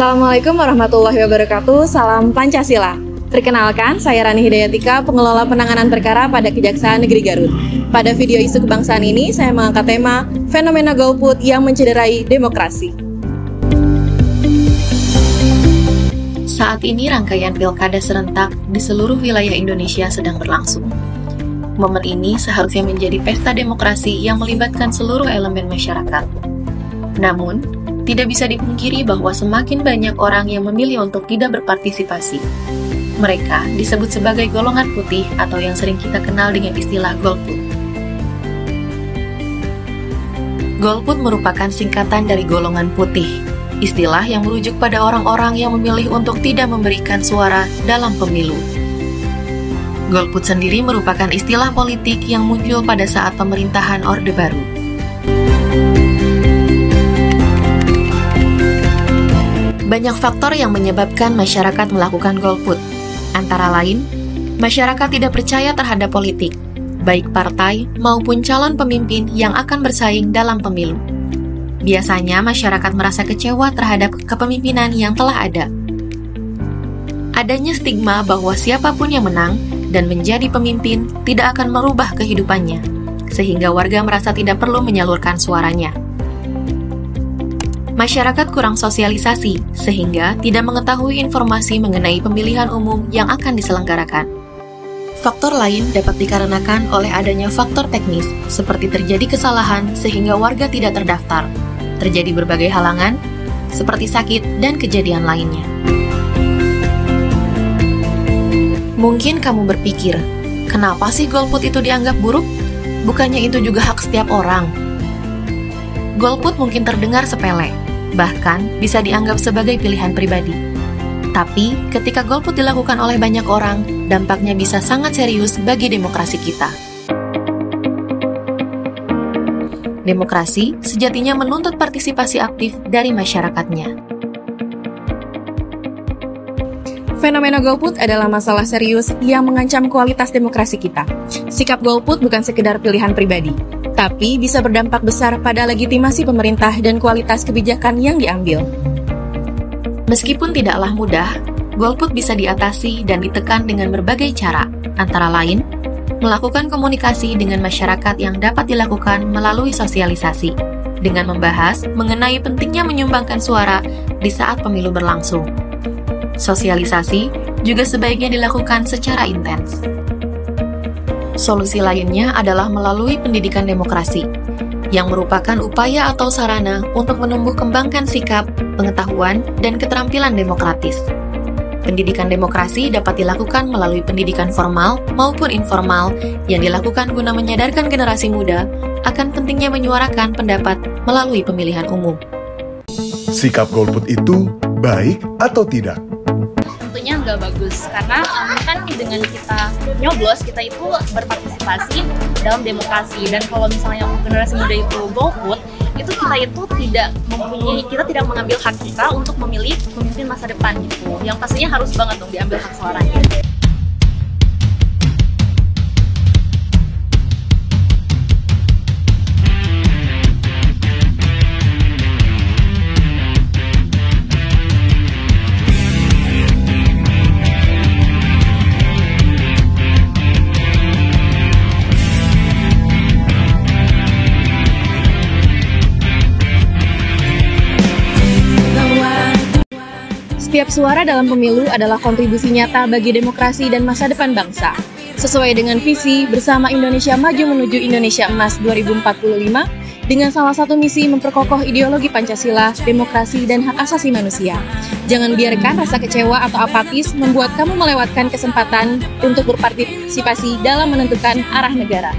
Assalamualaikum warahmatullahi wabarakatuh, salam Pancasila. Perkenalkan, saya Rani Hidayatika, pengelola penanganan perkara pada Kejaksaan Negeri Garut. Pada video isu kebangsaan ini, saya mengangkat tema fenomena golput yang mencederai demokrasi. Saat ini rangkaian pilkada serentak di seluruh wilayah Indonesia sedang berlangsung. Momen ini seharusnya menjadi pesta demokrasi yang melibatkan seluruh elemen masyarakat. Namun, tidak bisa dipungkiri bahwa semakin banyak orang yang memilih untuk tidak berpartisipasi. Mereka disebut sebagai golongan putih atau yang sering kita kenal dengan istilah golput. Golput merupakan singkatan dari golongan putih, istilah yang merujuk pada orang-orang yang memilih untuk tidak memberikan suara dalam pemilu. Golput sendiri merupakan istilah politik yang muncul pada saat pemerintahan Orde Baru. Banyak faktor yang menyebabkan masyarakat melakukan golput. Antara lain, masyarakat tidak percaya terhadap politik, baik partai maupun calon pemimpin yang akan bersaing dalam pemilu. Biasanya masyarakat merasa kecewa terhadap kepemimpinan yang telah ada. Adanya stigma bahwa siapapun yang menang dan menjadi pemimpin tidak akan merubah kehidupannya, sehingga warga merasa tidak perlu menyalurkan suaranya. Masyarakat kurang sosialisasi, sehingga tidak mengetahui informasi mengenai pemilihan umum yang akan diselenggarakan. Faktor lain dapat dikarenakan oleh adanya faktor teknis, seperti terjadi kesalahan sehingga warga tidak terdaftar, terjadi berbagai halangan, seperti sakit dan kejadian lainnya. Mungkin kamu berpikir, kenapa sih golput itu dianggap buruk? Bukannya itu juga hak setiap orang? Golput mungkin terdengar sepele, bahkan bisa dianggap sebagai pilihan pribadi. Tapi, ketika golput dilakukan oleh banyak orang, dampaknya bisa sangat serius bagi demokrasi kita. Demokrasi sejatinya menuntut partisipasi aktif dari masyarakatnya. Fenomena golput adalah masalah serius yang mengancam kualitas demokrasi kita. Sikap golput bukan sekedar pilihan pribadi, tapi bisa berdampak besar pada legitimasi pemerintah dan kualitas kebijakan yang diambil. Meskipun tidaklah mudah, golput bisa diatasi dan ditekan dengan berbagai cara, antara lain, melakukan komunikasi dengan masyarakat yang dapat dilakukan melalui sosialisasi, dengan membahas mengenai pentingnya menyumbangkan suara di saat pemilu berlangsung. Sosialisasi juga sebaiknya dilakukan secara intens. Solusi lainnya adalah melalui pendidikan demokrasi, yang merupakan upaya atau sarana untuk menumbuh kembangkan sikap, pengetahuan, dan keterampilan demokratis. Pendidikan demokrasi dapat dilakukan melalui pendidikan formal maupun informal yang dilakukan guna menyadarkan generasi muda akan pentingnya menyuarakan pendapat melalui pemilihan umum. Sikap golput itu baik atau tidak? Tentunya nggak bagus, karena kan dengan kita nyoblos, kita itu berpartisipasi dalam demokrasi. Dan kalau misalnya generasi muda itu golput, itu kita tidak mengambil hak kita untuk memilih pemimpin masa depan gitu. Yang pastinya harus banget dong diambil hak suaranya. Setiap suara dalam pemilu adalah kontribusi nyata bagi demokrasi dan masa depan bangsa. Sesuai dengan visi Bersama Indonesia Maju Menuju Indonesia Emas 2045, dengan salah satu misi memperkokoh ideologi Pancasila, demokrasi, dan hak asasi manusia. Jangan biarkan rasa kecewa atau apatis membuat kamu melewatkan kesempatan untuk berpartisipasi dalam menentukan arah negara.